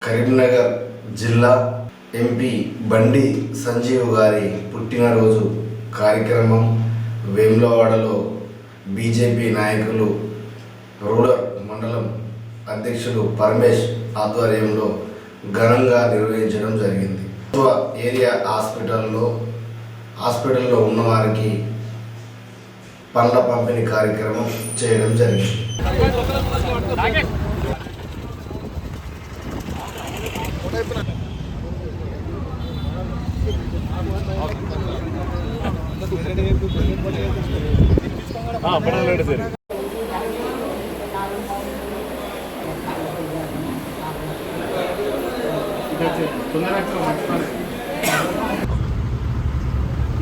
కరీంనగర్ జిల్లా ఎంపీ బండి సంజీవ్ గారి పుట్టినరోజు కార్యక్రమం వేములవాడలో బీజేపీ నాయకులు రూరల్ మండలం అధ్యక్షుడు పరమేష్ ఆధ్వర్యంలో ఘనంగా నిర్వహించడం జరిగింది. ఏరియా హాస్పిటల్లో ఉన్నవారికి పండ్ల పంపిణీ కార్యక్రమం చేయడం జరిగింది.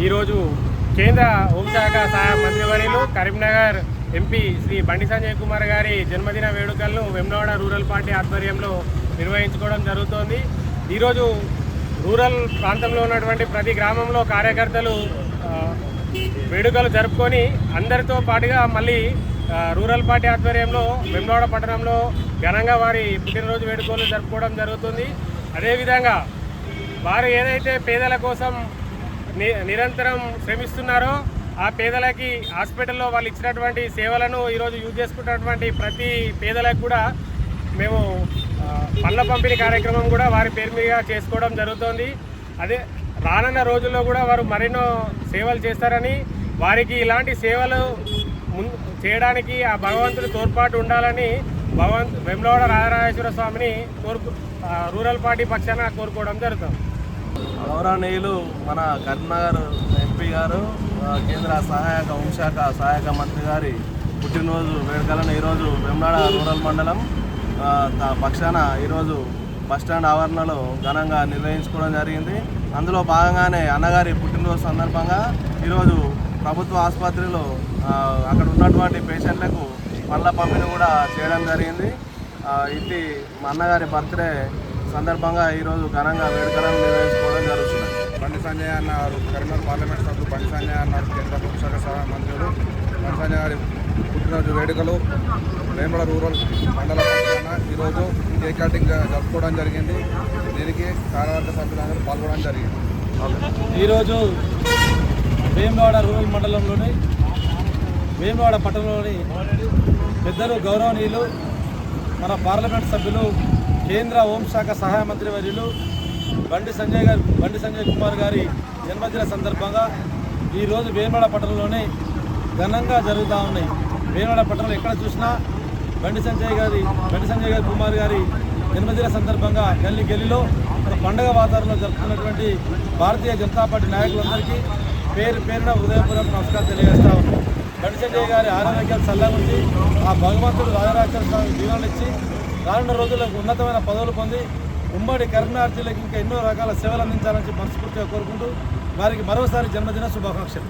ఈరోజు కేంద్ర హోంశాఖ సహాయ మంత్రివర్యులు కరీంనగర్ ఎంపీ శ్రీ బండి సంజయ్ కుమార్ గారి జన్మదిన వేడుకలను వేములవాడ రూరల్ పార్టీ ఆధ్వర్యంలో నిర్వహించుకోవడం జరుగుతోంది. ఈరోజు రూరల్ ప్రాంతంలో ఉన్నటువంటి ప్రతి గ్రామంలో కార్యకర్తలు వేడుకలు జరుపుకొని అందరితో పాటుగా మళ్ళీ రూరల్ పార్టీ ఆధ్వర్యంలో వేములవాడ పట్టణంలో ఘనంగా వారి పుట్టినరోజు వేడుకలు జరుపుకోవడం జరుగుతుంది. అదేవిధంగా వారు ఏదైతే పేదల కోసం నిరంతరం శ్రమిస్తున్నారో ఆ పేదలకి హాస్పిటల్లో వాళ్ళు ఇచ్చినటువంటి సేవలను ఈరోజు యూజ్ చేసుకున్నటువంటి ప్రతి పేదలకు కూడా మేము పండ్ల పంపిణీ కార్యక్రమం కూడా వారి పేరు మీద చేసుకోవడం జరుగుతోంది. అదే రానున్న రోజుల్లో కూడా వారు మరెన్నో సేవలు చేస్తారని, వారికి ఇలాంటి సేవలు చేయడానికి ఆ భగవంతుడి తోడ్పాటు ఉండాలని వేములవాడ రాజరాజేశ్వర స్వామిని రూరల్ పార్టీ పక్షాన కోరుకోవడం జరుగుతుంది. గౌరవనీయులు మన కరీంనగర్ ఎంపీ గారు కేంద్ర హోంశాఖ సహాయక మంత్రి గారి పుట్టినరోజు వేడుకలను ఈరోజు వేములవాడ రూరల్ మండలం పక్షాన ఈరోజు బస్టాండ్ ఆవరణలో ఘనంగా నిర్వహించుకోవడం జరిగింది. అందులో భాగంగానే అన్నగారి పుట్టినరోజు సందర్భంగా ఈరోజు ప్రభుత్వ ఆసుపత్రిలో అక్కడ ఉన్నటువంటి పేషెంట్లకు పండ్ల పంపిణీ కూడా చేయడం జరిగింది. ఇది మా అన్నగారి బర్త్డే సందర్భంగా ఈరోజు ఘనంగా వేడుకలను నిర్వహించుకోవడం జరుగుతుంది. బండి సంజయ్ అన్నారు, కరీంనగర్ పార్లమెంట్ సభ్యులు బండి సంజయ్ అన్నారు, కేంద్ర హోంశాఖ సహాయ మంత్రులు బండి సంజయ్ గారి పుట్టినరోజు వేడుకలు వేములవాడ రూరల్ మండల పక్షాన ఈరోజు కేక్ కటింగ్ జరుపుకోవడం జరిగింది. దీనికి కార్యవర్గ సభ్యులందరూ పాల్గొనడం జరిగింది. ఈరోజు వేములవాడ రూరల్ మండలంలోని వేములవాడ పట్టణంలోని పెద్దలు గౌరవనీయులు మన పార్లమెంట్ సభ్యులు కేంద్ర హోంశాఖ సహాయ మంత్రి వర్యులు బండి సంజయ్ కుమార్ గారి జన్మదిన సందర్భంగా ఈరోజు వేములవాడ పట్టణంలోనే ఘనంగా జరుగుతూ ఉన్నాయి. వేములవాడ పట్టణంలో ఎక్కడ చూసినా బండి సంజయ్ గారి కుమార్ గారి జన్మదిన సందర్భంగా గల్లీలో మన పండుగ వాతావరణంలో జరుపుకున్నటువంటి భారతీయ జనతా పార్టీ నాయకులందరికీ పేరున హృదయపూర్వక నమస్కారం తెలియజేస్తా ఉన్నాం. బండి సంజయ్ గారి ఆరోగ్యాలు చల్లగుంచి ఆ భగవంతుడు రాజరాజేశ్వర స్వామి దీవెనలు ఇచ్చి రానున్న రోజులకు ఉన్నతమైన పదవులు పొంది ఉమ్మడి కరీంనగర్ జిల్లాకి ఇంకా ఎన్నో రకాల సేవలు అందించాలని మనస్ఫూర్తిగా కోరుకుంటూ వారికి మరోసారి జన్మదిన శుభాకాంక్షలు.